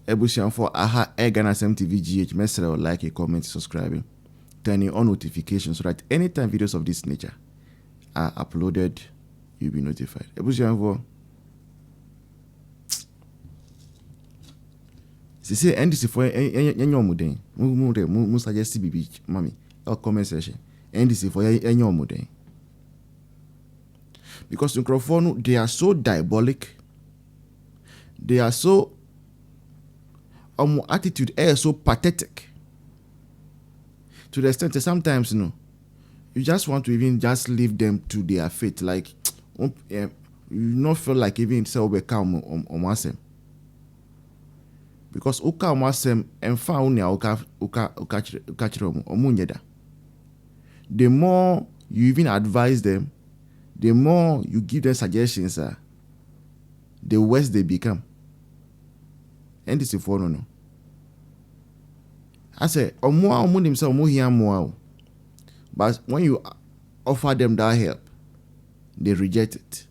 Ebusian for aha Ghanaians MTV GH. Mesra like, a comment, subscribing, turning on notifications so that anytime videos of this nature are uploaded, you'll be notified. Ebusian for say NDC for any mu suggest BB mommy or comment section. NDC for any because the microphone they are so diabolic. They are so attitude is so pathetic to the extent that sometimes you just want to even just leave them to their fate. Like you not feel like even say overcome on myself. Because uka mwasem emfa unia omunyeda. The more you even advise them, the more you give them suggestions, the worse they become. And this is for no. I say, but when you offer them that help, they reject it.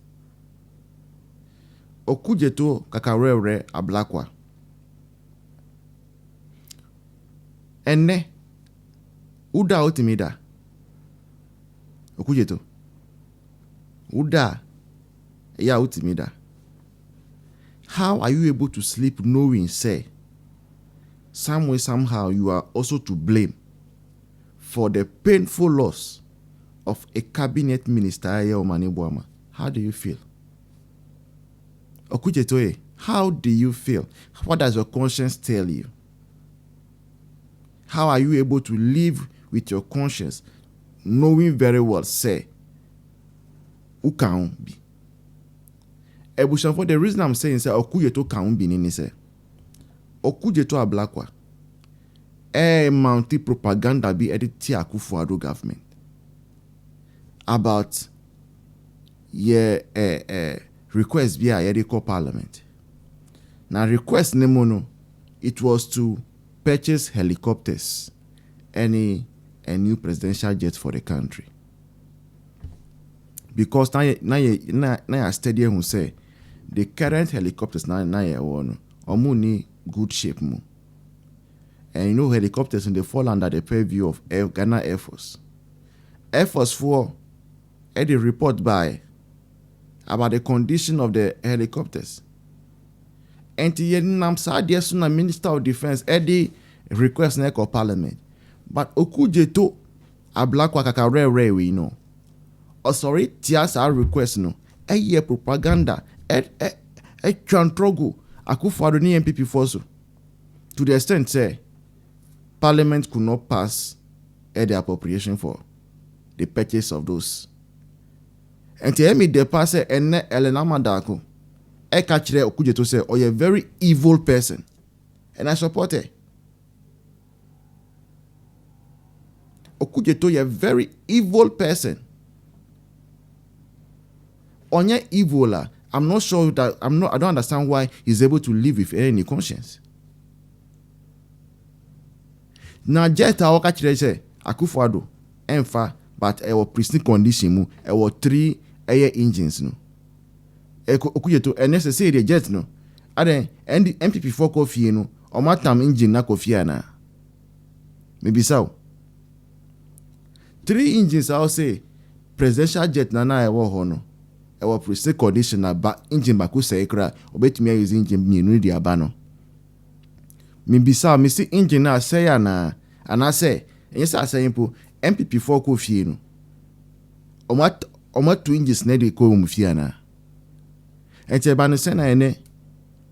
Okujeto kakarere Ablakwa. Enne uda otimida okujeto uda ya otimida. How are you able to sleep knowing say some way somehow you are also to blame for the painful loss of a cabinet minister? How do you feel? Okujeto, how do you feel? What does your conscience tell you? How are you able to live with your conscience, knowing very well, say, who can be? For the reason I'm saying, say, Okujeto can be in say, Okujeto Ablakwa, mounted propaganda be edited Akufo Addo government about request via Eriko Parliament. Now request nemono, it was to purchase helicopters, a new presidential jet for the country. Because now stadium who say the current helicopters now need good shape mo. And helicopters they fall under the purview of Ghana Air Force. Air Force 4 had a report by about the condition of the helicopters. And the Minister of Defense Eddie request for Parliament. But Okujeto Ablakwa kakarere we know. Oh sorry, TSR request no. Year propaganda. Chantrogo Akufo Addo ni MPP force. To the extent say Parliament could not pass the appropriation for the purchase of those. And to me the pass Elen Daako. Kachire Okujeto say, "Oh, you're a very evil person," and I support it. Okujeto, you're a very evil person. On your evil, I'm not sure that I don't understand why he's able to live with any conscience. Now, just how Kachire say, Akufo Addo, enfa, but our pristine condition, our 3 air engines, no. Okujeto necessary jet no ade MPP4 coffee no o matam engine na coffee na maybe so 3 engines I will say presidential jet na ewo ho no ewo pristine condition na ba engine ba ko say kra obetumi use engine mienu di aba no maybe so me see engine na say na ana say yes say impo MPP4 coffee no o mat 2 engines na dey ko mu fie na. And Sena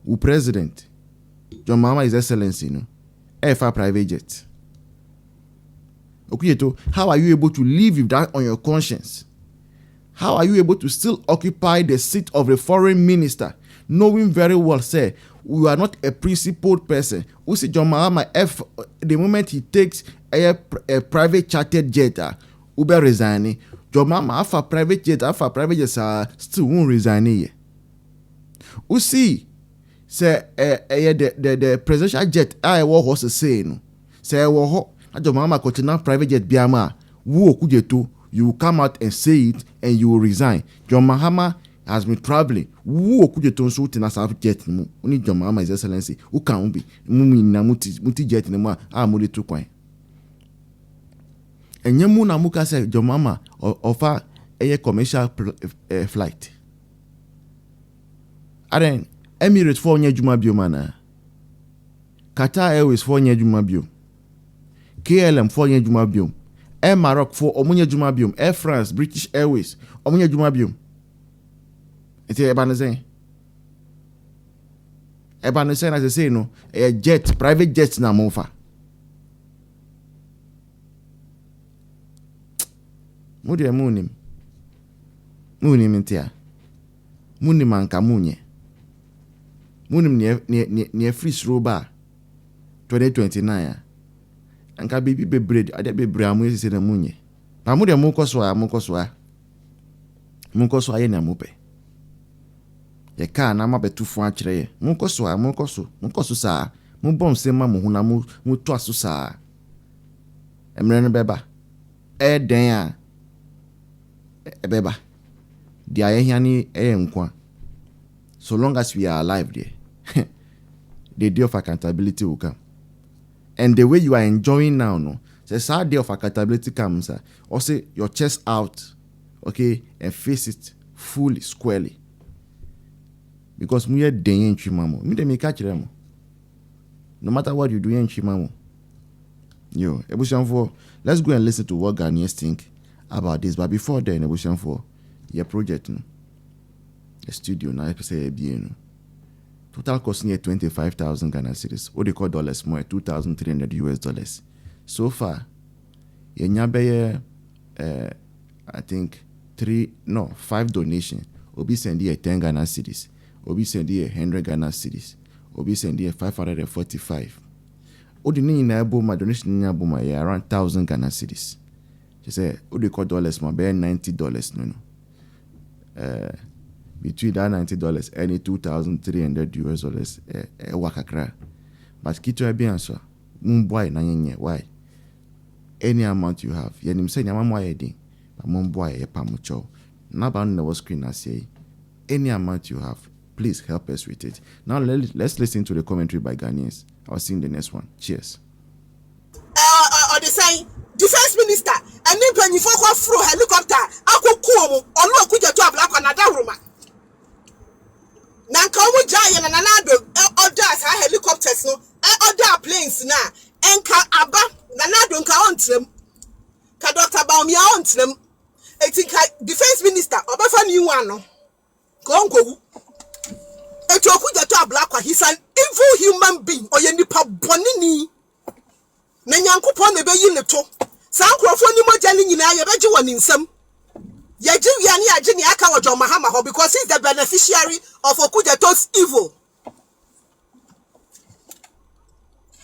who president John Mama His Excellency no FR private jet. Okujeto, how are you able to live with that on your conscience? How are you able to still occupy the seat of a foreign minister, knowing very well, say, we are not a principled person? We see John Mahama the moment he takes a private chartered jet, Uber resigning. John Mahama after private jet, still won't resign here. We see, say, the presidential jet, I was saying, say, John Mahama continue private jet biama, Okujeto, you will come out and say it and you will resign. John Mahama has been traveling. Who could you so in a South jet? Only your mama, His Excellency. Who can be? Muti jet in the ma. Muli 2 coin. And Yamuna Muka said, your mama offer a commercial flight. Aren Emirates 4 year Juma Biomana. Qatar Airways 4 year Juma Bio. KLM 4 year Juma Biom. Air Maroc 4 Omunya Juma Biom. Air France, British Airways, Omunya Juma Biom. It's a banazine. A banazine, as I say, no, a jet, private jets na mofa. Mudia Munim intia. Munim anka munye. Munim near free throw bar 2029. Anka baby be bread, I be bramu is in a munye. Pamudia mukoswa. Mukoswa yena mupe. Ayɛka na ma betu fo akyerɛ ye munkoso saa mu bom se ma mu huna mu to aso saa emre no beba den a beba dia yehia ni nkwa. So long as we are alive there the day of accountability will come, and the way you are enjoying now, no, the sad day of accountability comes, also your chest out, okay, and face it fully, squarely. Because we are doing chimamo. Me dem catch them. No matter what you do in chimamo. Yo, Ebusian for let's go and listen to what Ghanaians think about this. But before then, Ebusian for your project, no, a studio now say no. Total cost near 25,000 Ghana cedis. What they call dollars more, $2,300. So far, yenyabe I think 5 donations. Obi send here 10 Ghana cedis. Obi send here 100 Ghana cedis. Obi send here 545. Odi ni na my donation na boma around 1,000 Ghana cedis. She say what they call dollars more, be $90 no. Between that $90 and $2,300 wakakra. But kito e bien so. Mumboy na nyenye why? Any amount you have. Yenim say nyama mo ayedin. But mumboy e pamucho. Na ba no screen na say any amount you have, please help us with it. Now let's listen to the commentary by Ghanaians. I'll see you in the next one. Cheers. Or the say defense minister and then when you focus through helicopter akukuomo ono kuja to Ablakwa na daruma. Na nka omo giant na nanado orders ha helicopters no order planes na enka aba nanado nka ontrem ka Dr. Baumia ontrem etika defense minister obafa ni one no ko nkogu eto okuja to Ablakwa. He's an evil human being oye nipa bonini na nyankopon na be yi ne to sa nkrofo ni mogya ni nyina ye beje woni nsam Yaji yani ajini aka wajo Mahama ho because he's the beneficiary of Okujato's evil.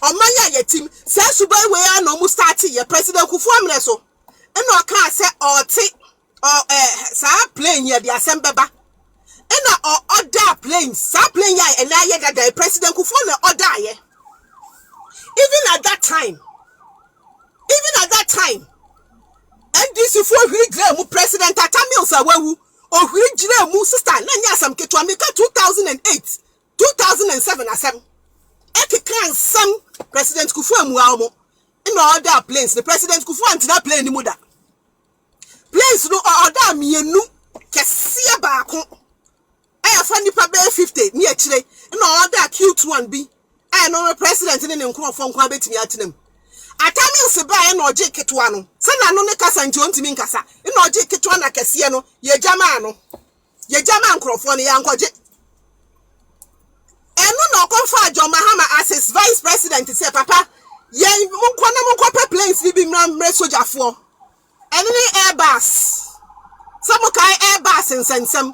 Omanya yetim say subai we ya no mu start ye President Akufo Addo so eno aka say oti sa plane ye the asembeba ena order plane sa plane ya ena ye that President Akufo na order ye. Even at that time and this is for we President Atamil Sawawu or we sister Nanya Sam Ketwamika 2008, 2007 as some Etikan some President Kufu Muamo in order planes. The President Kufu and that plane the muda. Planes no order me nu Kessia Bako. I have funny pabe 50 near Chile in order Q1B. I know a president in an from Quabet me at them. Atamil Seba no J Ketwano. Sana no ne kasa nti ontimi nkasa. Ina oje ketwa na kase no ye jama no. Ye jama nkrofo ne yankoje. Eno no konfa John Mahama as his vice president say papa ye munko pe planes bi mra sojafo. Eno ni Airbus. Some kai Airbus nsensem.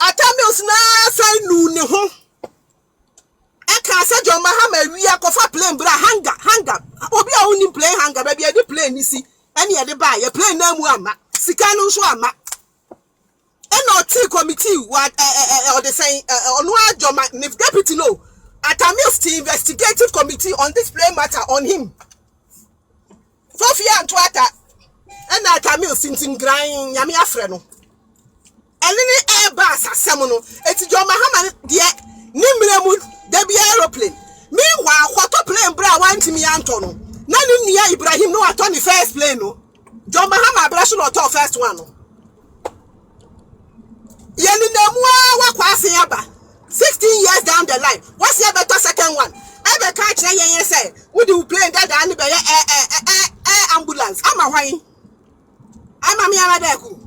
Atamil na sai nu ne ho. Eka se John Mahama wi akofa plane bra hanga. Obi a woni plane hanga ba bia di plane ni si. Any other buy a plane na mu ama sikanu so ama eno tea committee what or the saying onu ajoma if deputy no Atamil's investigative committee on this plane matter on him Sofia and Twata and Atamil since grind yami afre no any bus asemono eti John Mahama de nimremu de bi aeroplane meanwhile kwato plane bra want me anto no na ni nia Ibrahim no ato ni first plane no John Mahama bra so no to first one no yeni na wa kwase aba 16 years down the line what's the better second one ebe ka kire yen say we do plane that and be ambulance ama hwan ama me Daako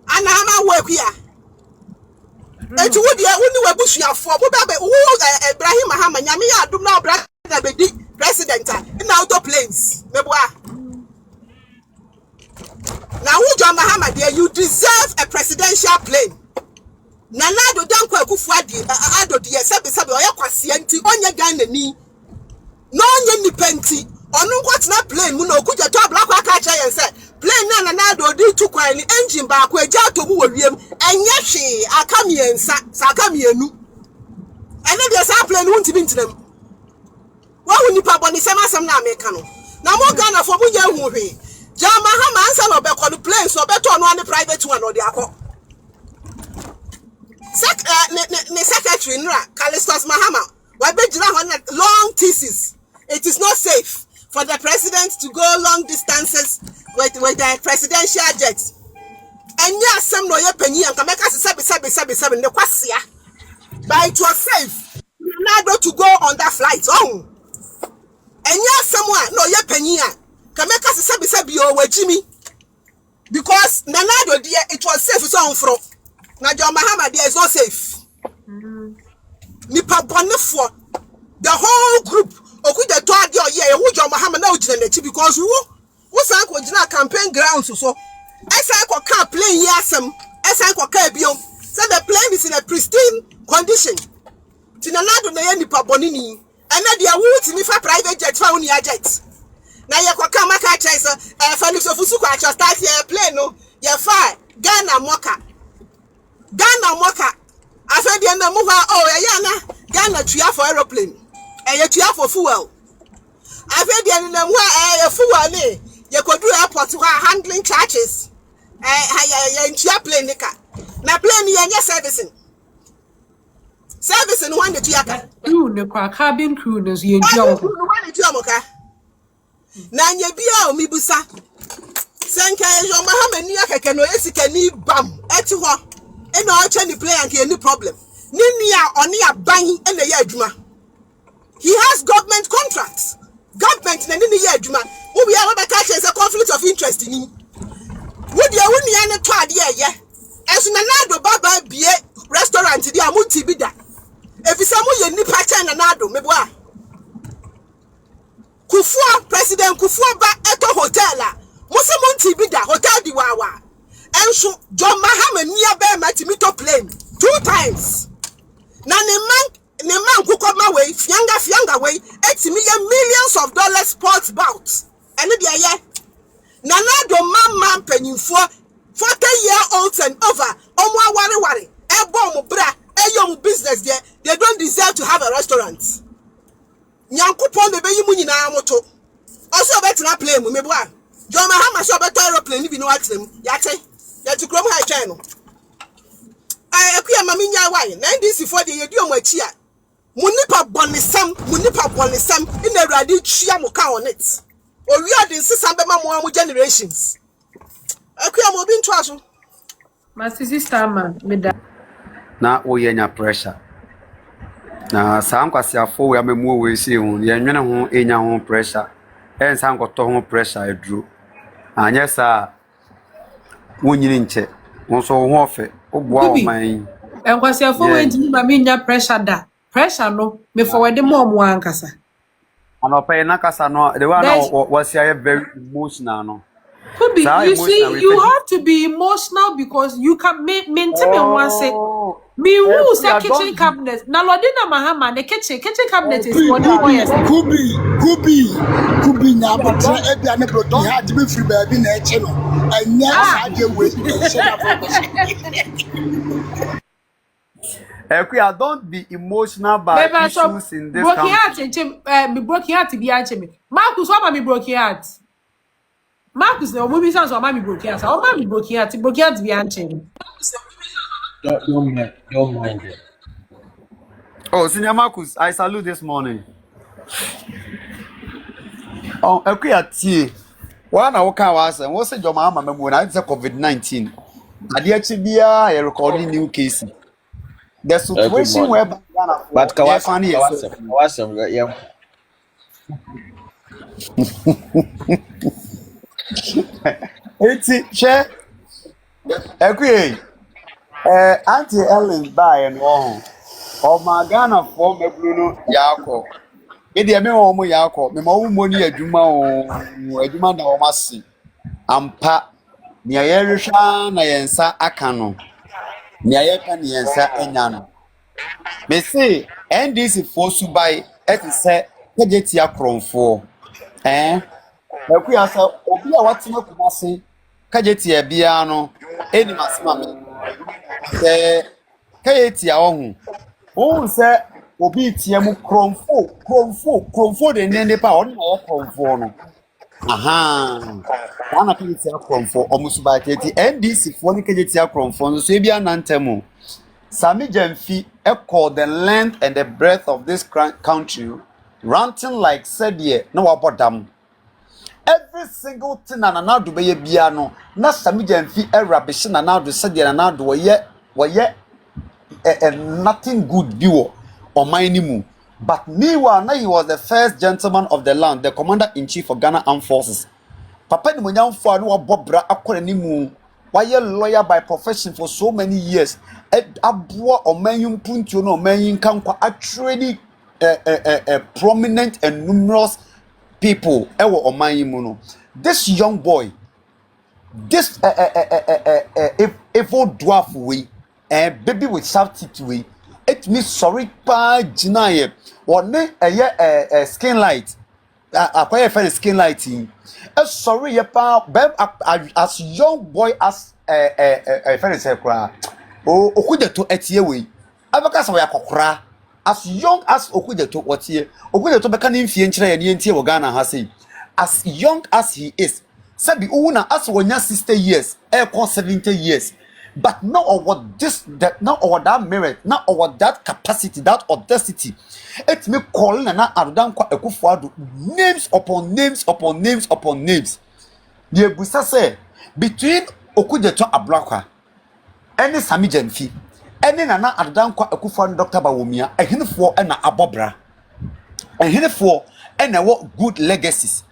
ana ama work here eti wo de wo ni wabusuafo bo be Ibrahim Mahama nyame ya adum na obra na be di president in auto planes meboa now who John Mahama there you deserve a presidential plane Nanado Danko Akufo Addo de sebe oya kwase anti onye Ghana ni no onye nipenti onu kwatna plane mu na okuja to Ablakwa ka cha yen say plane na Nanado di tu kwan ni engine ba ko eja to mu wawiem enye hwe akamiensa sakamienu ene de sa plane won tibi ntinam wa hu nipa boni sem na America no na mo Ghana fo mu nya hu hwe John Mahama ansa no be ko plane so be to no an private one or de akọ Secretary Nra Kalistos Mahama long thesis. It is not safe for the president to go long distances with the presidential jet. And yes, some no penny and Kameka seven the kwasia. But it was safe not to go on that flight. Oh, and yes, someone no penny Kameka seven or Jimmy because Nanado dear it was safe so from. Now John Mahama there is not safe. Nipa bonefo the whole group okuda to ade oye who John Mahama na ojina nechi because who san ko jina campaign grounds so esan ko car plane yasem esan ko car biom so the plane is in a pristine condition tinanado na ye nipa bonini and na dia wo timi fa private jet fa woni jet na ye ko car maka chese Felix Ofusu ko acha start here plane no ye fa Ghana moka afedi na mu ha na Ghana tua for aeroplane tua for fuel afedi na mu ha fuel ni ye kodu airport ha handling charges tua plane nika na plane ye nya servicing when the tua ka crew ne kwa cabin crew no ye tua moka na nya bia o mibusa senka John Mahama ni akeke no esika ni bam eti ho and no any play and any problem. Ninia onia bang and the yaduma. He has government contracts. Government and any yaduma. Who we are catch as a conflict of interest in him. Would you only an twad yeah? As Nanado Baba be restaurant the Amunti bida. If it's someone you nipa and Nanado, meboa. Kufua President Kufua ba eto hotela. Musamunti bida hotel di wawa. And so John Mahama near Matimito plane 2 times. Now the man who come my way, fianga way, 8 millions of dollars sports bouts. And the Nanado man penny for 40-year-olds and over. Worry. A bomb bra, a young business there. They don't deserve to have a restaurant. Nyankupon the baby munina moto. Also better not play with me. John Mahama so better aeroplane if you know what them. Yate. Ya to krom high channel. Akuya mami nya why. Na ndisi for the yedu omo achi a. Munipa bonisam in the radi chia mo ka on it. O wi odin sisa be ma mo generations. Akuya mo bi nto aso. My sister man me da. Na o yenya pressure. Na sam kwasiafo we amemu we si hu ye nwene ho enya ho pressure. En sam koto ho pressure edru. Anya sa wonyini nche wonso ho ofe ogboa o man enkwasiafo we ntimi ma me nya pressure no me forward mo ankasa anopa na kasa no the one was very emotional no could be you see you have to be emotional because you can maintain one say me who say kitchen cabinet na Lodina Mahama the kitchen cabinet is for the boys could be na but ebia ne block had to be free baby na eche no anya saje we Ekuya, don't be emotional about issues in this country. Me broken heart be anche me. Marcus, what me broken heart? Marcus, no movie sounds what me broken heart. What me broken heart be anche me. Don't mind it. Oh, Senior Marcus, I salute this morning. Oh, Akuya T. One I walk out and what's your mama when I said COVID-19. I did actually a recording new case. The Good situation morning. where Ghana But funny Kawasam, yeah. it's share Akuya. Auntie Ellen by and all. Of my Ghana for me Bruno Yako. Edi eme omo Yako, me mo money adwuma na o masi. Ampa ni ayehwa na yensa aka no. Ni ayeka ni yensa enya no. Me say NDC for subai etise kejeti akronfo. Eku ya sa obi a watena kumase kejeti e bia no eni masema me. Kejeti a ohun. Who say obi tie mu kromfo de nene pa on na kromfo no aha ana kile tie kromfo omusuba tete NDC fo ni keje tie kromfo so e bia nantemu Sami Jamfi called the length and the breadth of this country ranting like said ye no wabodam every single thing na do be ye bia no na Sami Jamfi rubbish na do said ye na do woye nothing good biwo or my but meanwhile now he was the first gentleman of the land, the commander-in-chief of Ghana Armed Forces. Papa ni mwenye mfwa no bobra akore ni mu why lawyer by profession for so many years abua omanyu mpuntu no omanyin kankwa actually prominent and numerous people ewo omanyin mu no this young boy this evil dwarf way baby with soft teeth way it me sorry pa jinaye one skin light acquire friend skin lighting sorry ye pa as young boy as friend say kra okudeto etie we abaka sa we akokora as young as okudeto watie okudeto beka ne mfie nkire ye ne ntie wo Ghana ha sei as young as he is sabi una as wonya 60 years 70 years. But not over this, not over that merit, not over that capacity, that audacity. It's me calling and Akufo Addo names upon names upon names upon names. The Busa say between Okujeto Ablakwa, any Sami Jamfi, any Nana Akufo Addo Dr. Bawumia, a hint for an abobra, a hint for and what good legacies.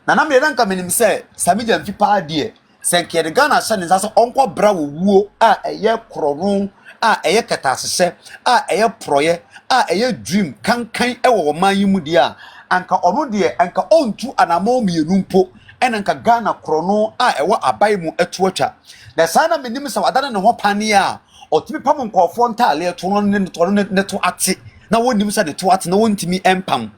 Nana Meranka meaning say Sami Jamfi pa dear. Senke de Ghana shan is also uncle bra wo eye kroron eye katasese eye proye eye dream kan ewo man yimu dia anka ono de anka ontu anamo mienu mpo enanka Ghana krono ewo abai mu etuatwa na sana menim sa wadana ne ho pane a otimi pam nkofo ntale to no ne to ate na wonim sa de to ate na wontimi empam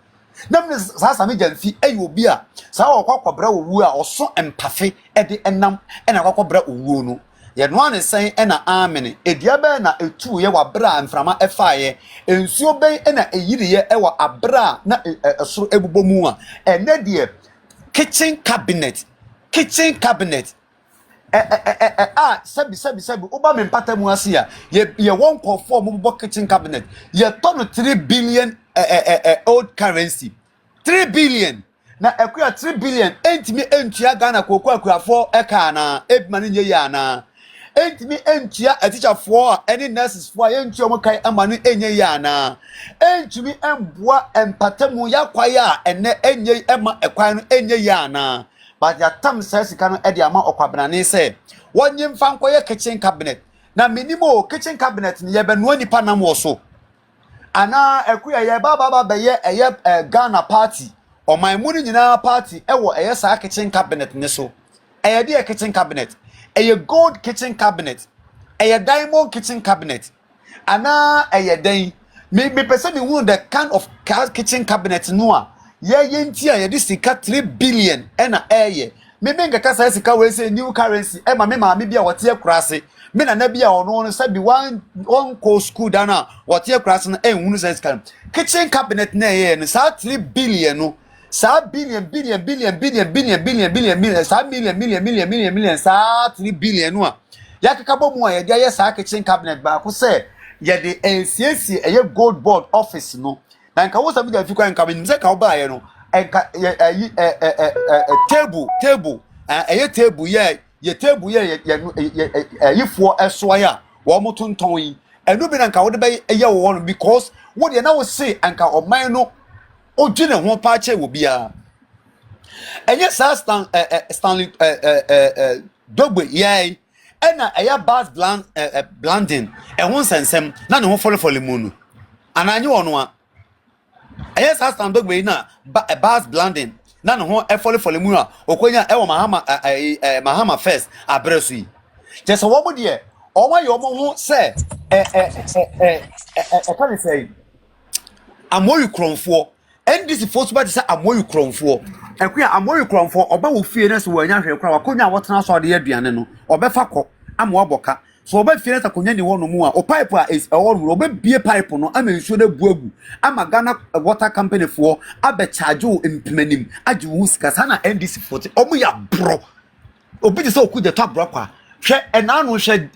namne Sami Jamfi obi a sa okwakobra owu a oso empafe de enam na akwakobra owu no ye no ane sen na amene edia be na etu ye wabra mframa efaaye ensuo ben na eyiri ye ewa abra na esoro ebubomu a ene de kitchen cabinet sabi oba me mpata mu ase a ye won kofo mo bo kitchen cabinet ye ton 3 billion old currency 3 billion na akuya 3 billion entimi entua Ghana kokuafo eka na ebimane nye ya na entimi entua atichafo a eni nurses fo ye entua mo kai amane enye ya na entimi emboa empatamu yakwaya ene enye ema ekwan no enye ya na but ya tam says kanu e de ama okwabrane say wonye mfa nkoye kitchen cabinet na minimo kitchen cabinet ni ye be no nipa nam wo so ana akuya ye baba be ye Ghana party o my muni nyina party ewo sa kitchen cabinet ne so de kitchen cabinet gold kitchen cabinet diamond kitchen cabinet ana den me person me hu the kind of kitchen cabinet no a ye nti a ye de sika 3 billion na me menga kasa sika we say new currency ma me ma me bia wote akurase me na bia ono sabi one co school dana wote akurase na ehunu say sika kitchen cabinet na no sa 3 billion no sa billion sa million sa 3 billion no a yakekabo mu a ye saa kitchen cabinet ba ko say ye de NCC eye gold board office no na nka wo sabi da fi kwa nka me se ka wo ba ye no enka table eye table ye table ye yifo eso ya wo mo tonton yi enu bi na nka wo de be ye wo no because wo de na wo say anka oman no odwene ho pa che wo bia enye sa Stanley dogbe yai ena eya bas blanding ehun sensem na ne ho follow mu no ananye wono a eya sa Stanley dogbe na bas blanding na ne ho follow mu a okonya e wo mahama first abresu yi je so wo mo de o ma yo mo ho se can say amoyu kronfo NDC force ba say amoyu kronfo ekwa amoyu kronfo oba wo fie na so wanya hwe kra wakonya wotena so de aduane no obefa kɔ ama waboka so oba fie na takonya ni wono mu a o pipe a is wono oba bie pipe no ama nsuo na buagu ama Ghana water company fo abe charge o impemanim age wo sika sana NDC force omo ya bro obi de say okude to Ablakwa hwe enanu hwe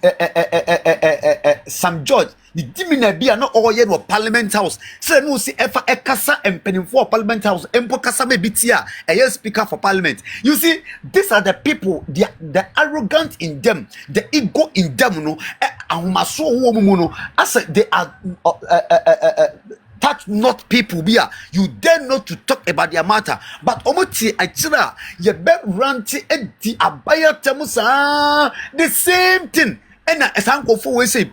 Sam George the dimina bia no oye no parliament house say no si efa ekasa empenimfo parliament house empo kasa be bitia a speaker for parliament. You see, these are the people, the arrogant in them, the ego in them, no ahumaso wo mu no as they are touch not people bia you dare not to talk about their matter but omoti achira ye be ranti edi abaya temusa the same thing ena esankofo we say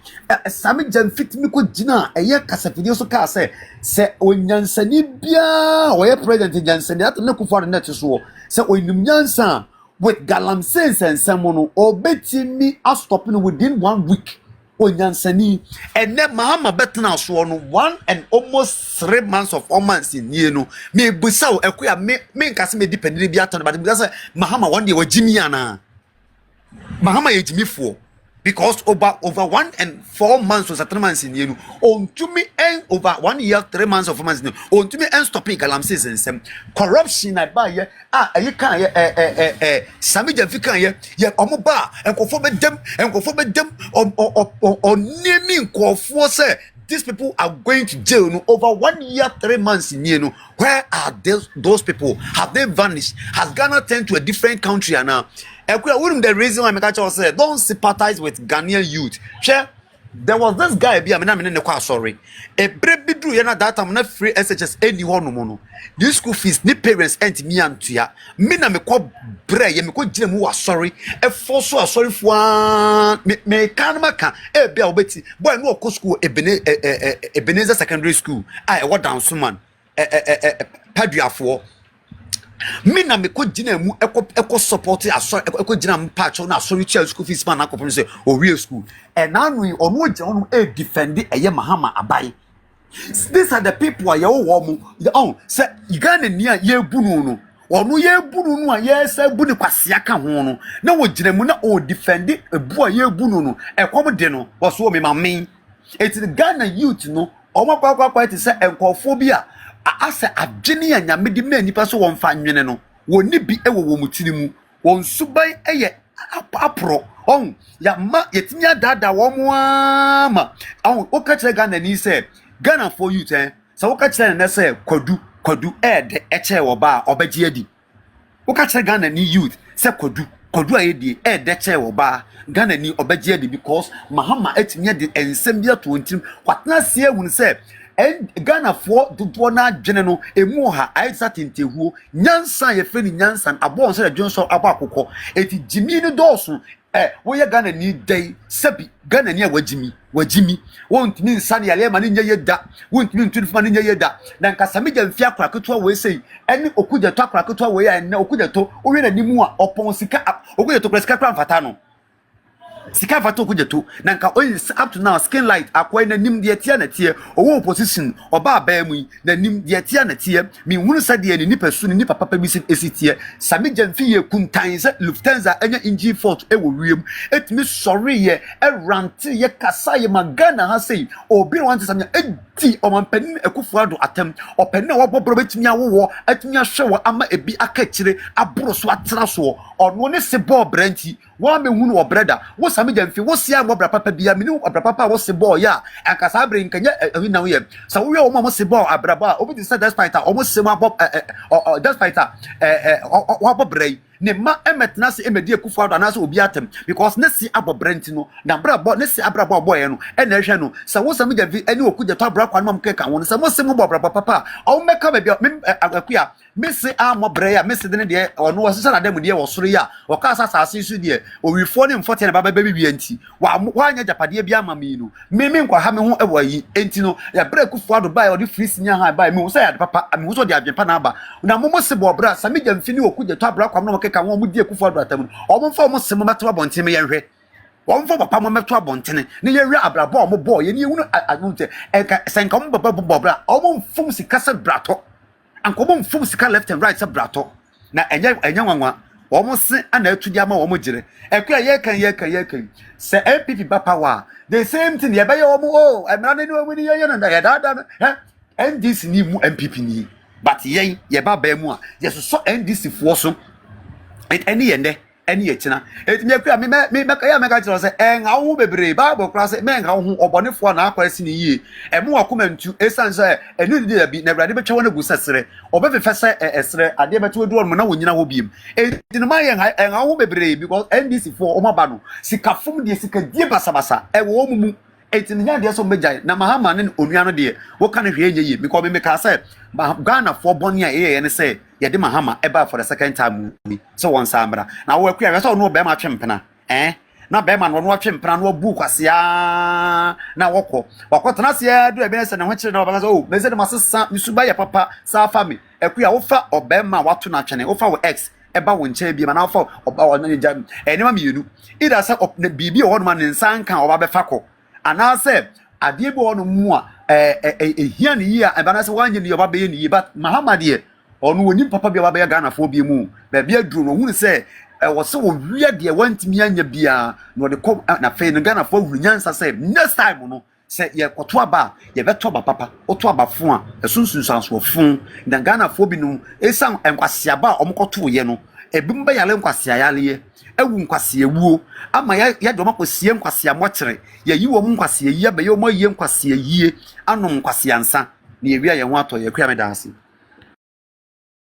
sami jam fit mi ko gina eye kasafidi so ka say se onyansani bia oye president nyansani at na Akufo Addo net so se onum nyansa with galamsense and someone obetimi a stopping within 1 week onyansani and then mahama betna so no 1 and almost 3 months of 4 months in year no me busaw ekoya me nkase me dependent bi aton but because mahama one day wajimi ana mahama yejimifo because over 1 and 4 months or 3 months in year on to me and over 1 year 3 months of 4 months on to me and stopping galamses and some corruption I buy you can sami jafika ye omoba enkofo be dem on naming kofo say these people are going to jail no over 1 year 3 months in year no where are those people? Have they vanished? Has Ghana turned to a different country now? The reason why I said don't sympathize with Ghanaian youth. Share. There was this guy sorry. A baby drew that time not free SHS anyone no mono. This school fees ni parents and me and tia. Me na me ko bre ye me ko gire mu sorry. E for so sorry for me kan maka e bia obeti. Boy no ko school Ebenezer secondary school. I what down so man. Paduafo. Me na me ko gina mu eko support aso eko gina mu patch na sorry child school fees man akopon say o real school and now we onu gina onu e defend eye mahama abai. These are the people a wo mu say Ghana ni a ye bunu no onu ye bunu no a ye say bunu kwase aka ho no na wo gina mu na o defend ebu a ye bunu no ekom de no wo so me mamen it the Ghana youth no omakwa ti say enkofo bi a asa adwene ya nyame di ma nipa so won fa nwene no woni bi ewo wo mutiri mu won suban eye apro ya ma yetinya dada wo mo ama o ka kire Ghana ni say Ghana for youth so o ka kire na say kwadu de eche wo ba obagie adi o ka kire Ghana ni youth say kwadu ayedi de che wo ba Ghana ni obagie adi because mahama etinya de ensem bia to ntim kwatna sie ehun say and Ghana for do na dwene no emu ha aisa tintehuo nyansa ye feni nyansa abon se dwonso aba akokɔ eti jimi ni dɔɔso wo ye Ghana ni dai sabi Ghana ni wajimi wontimi nsane yale ma ni nyeye da wontimi ntudufuma ni nyeye da na nkasami gya mfia kraketo we sei eni okuja to kraketo we ya na okuja to wo hwe na nimu a ɔpɔn sika okuja to sika kra mfata no sika fato kujeto na nka up to now skin light akwai na nim de tia na tie owo opposition oba aba mu na nim de tia na tie mi hunu sade ni nipa su ni papa bi esitie sami jamfi ye kuntan se Lufthansa anya NG Fort ewo wiem etimi sorry ye erante ye kasa ye magana ha sei obi want samya edi omanpanin Akufo Addo atem open na wobobro betimi awowo atimi ahwe wo ama ebi aka kire aboro so atena so ono ne se bo branti wa me hunu obreda wo same jamfi wo sia mo bra papa bia me ni bra papa wo se ball ya ankasa abre nkanya na wo ye sa wo ye mo se ball abraba obi di say despite o mo se mo abob despite o abob brai ne ma emetna se emedi Akufo Addo na se obi atem because ne si abobrenti no na bra bo ne si abraba boy no e na ehwe no sa wo same jamfi eni okugye to Ablakwa no mam keka wo sa mo se mo bra papa o meka ba bia akua me se amo brai me se de ne ono wo se na dem de wo soro ya o ka asase su de owifo ne mfote na baba bibia nti wa anya japade bia amami no me nkwa ha me ho ewo yi enti no ya bra Akufo Addo bai o de free sinya ha bai me wo say ya papa me wo so de adwepa na aba na mo se bo bra sa me jamfi ni okugye to Ablakwa no keka wo mo di Akufo Addo atam o mo fa mo se mo meto abonten me yenhwe wo mo fa papa mo meto abonten ne yenhwe abrabo o mo bo ye ne ehunu anunte enka senka mo baba bo bra o mo mfum sika se brato anko mo mfum sika left and right se brato na enya nwanwa wo mo se ana atudi ama wo mo gire ekwa ye kan se MPP ba power the same thing ye be ye wo mo emra ne wo ni ye na ya dada NDC ni mu MPP ni but ye ba mu a ye so NDC fo so any yende any yechina etimi akua me ya meka tiro se enha ho bebre bible kra se me enha ho obonefo na akwasi ni yie emu akomantu esan se enu di da bi na brade betwa na gusasere obefefe se esere ade beto edu on na wonyina ho biem etini ma enha ho bebre because NDC for omaba no sikafum de sika die basabasa ewo mumu etini nya de so meja na mahama ne onua no de wo ka ne hwe enye because me ka se Ghana for boni a ne say ye de mahama eba for the second time so one samra na wo akua so no be ma twempena na be ma no twempena no bu kwasia na wakotena se do e be ne se ne ho kire na ba so me se de masesa misuba ya papa sa family akua wo fa obema wato na twene wo fa wo x eba wo nche bi ma na wo fa oba wo ne jam enema mienu ida se bibi o no ma ne nsanka oba be fako ana se ade bi ono mu a hia ne yi a eba na se wanye ne oba be ye ne yi but mahama de onu woni papa bia ba ya Ghana fo bia mu ba bia duro no hunu se wo se wo wi de wantimi anya bia no de kom na fe no Ghana fo hunu nyansa se next time no se ye koto aba ye beto ba papa oto aba fo a esunsun sanso fo na Ghana fo bi no esan enkwase ba omkoto ye no ebimba yale nkwase ayale ewu nkwase ewuo ama ya do makosie nkwase amokyere ye yi wo nkwase yi abaye wo ye nkwase yie anom nkwase ansa na ye wi aye ho ato ye kwa me danse